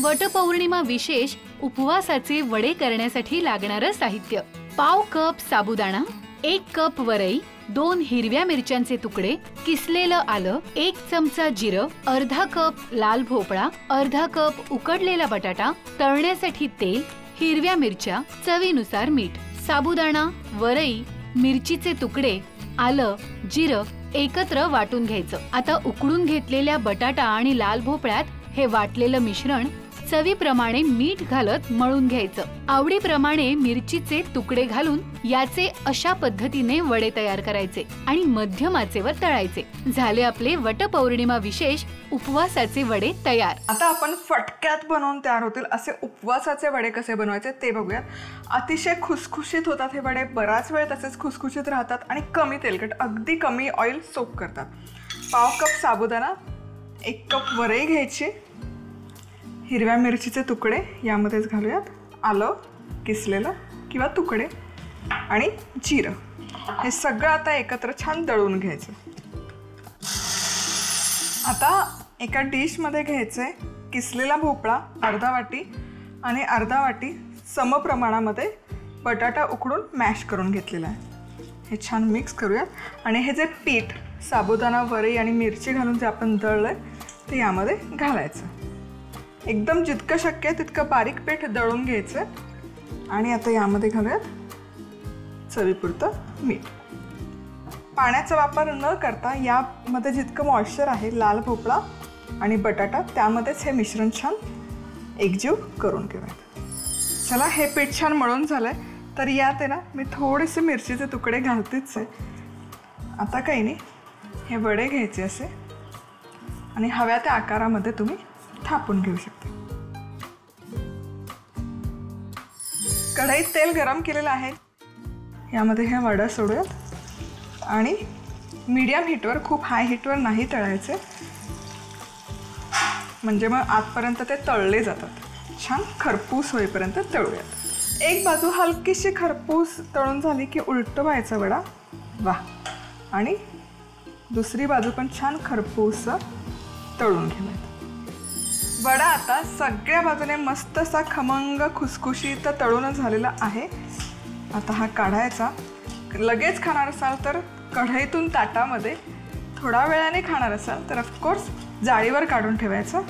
वटपौर्णिमा विशेष उपवासाचे वडे करण्यासाठी लागणारं साहित्य: पाव कप साबुदाणा, 1 कप वरई, 2 हिरव्या मिरच्यांचे तुकडे, किसलेलं आलं, 1 चमचा जिरं, अर्धा कप लाल भोपळा, अर्धा कप उकडलेला बटाटा, तळण्यासाठी तेल, हिरव्या मिरच्या, चवीनुसार मीठ. साबुदाणा, वरई, मिरचीचे तुकडे, आलं, जिरं एकत्र वाटून घ्यायचं. आता उकडून घेतलेल्या बटाटा आणि लाल भोपळ्यात हे वाटलेलं मिश्रण चवीप्रमाणे मीठ घालत मळून घ्यायचं. आवडीप्रमाणे मिरचीचे तुकडे घालून याचे अशा पद्धतीने वडे तयार करायचे आणि मध्यम आचेवर तळायचे. झाले आपले वटपौर्णिमा विशेष उपवासाचे वडे तयार. आता आपण फटक्यात बनवून तयार होतील असे उपवासाचे वडे कसे बनवायचे ते बघूयात. अतिशय खुसखुशीत होतात हे वडे, बराच वेळ तसेच खुसखुशीत राहतात आणि कमी तेलकट, अगदी कमी ऑइल सोक करतात. पाव कप साबुदाणा, 1 कप वरई घ्यायची, हिरव्या मिरचीचे तुकडे यामध्येच घालूयात, आलं किसलेलं किंवा तुकडे आणि जिरं. हे सगळं आता एकत्र छान दळून घ्यायचं. आता एका डिशमध्ये घ्यायचे किसलेला भोपळा अर्धा वाटी आणि अर्धा वाटी समप्रमाणामध्ये बटाटा उकडून मॅश करून घेतलेला आहे. हे छान मिक्स करूयात आणि हे जे पीठ साबुदाणा, वरई आणि मिरची घालून जे आपण दळलं आहे ते यामध्ये घालायचं. एकदम जितकं शक्य आहे तितकं बारीक पीठ दळून घ्यायचं आणि आता यामध्ये घालूयात चवीपुरतं मीठ. पाण्याचा वापर न करता यामध्ये जितकं मॉइश्चर आहे लाल भोपळा आणि बटाटा त्यामध्येच हे मिश्रण छान एकजीव करून घेऊयात. चला, हे पीठ छान मळून झालं आहे तर यात आहे ना मी थोडेसे मिरचीचे तुकडे घालतेच आहे. आता काही नाही, हे वडे घ्यायचे असे आणि हव्या त्या आकारामध्ये तुम्ही थापून घेऊ शकता. कढईत तेल गरम केलेलं आहे, यामध्ये हे वडा सोडूयात आणि मीडियम हीटवर, खूप हाय हीटवर नाही तळायचे, म्हणजे मग आतपर्यंत ते तळले जातात. छान खरपूस होईपर्यंत तळूयात. एक बाजू हलकीशी खरपूस तळून झाली की उलटं व्हायचा वडा, वाह, आणि दुसरी बाजू पण छान खरपूस तळून घेऊयात. वडा आता सगळ्या बाजूने मस्त असा खमंग खुसखुशीत तळून झालेला आहे. आता हा काढायचा. लगेच खाणार असाल तर कढईतून ताटामध्ये, थोडा वेळाने खाणार असाल तर ऑफकोर्स जाळीवर काढून ठेवायचं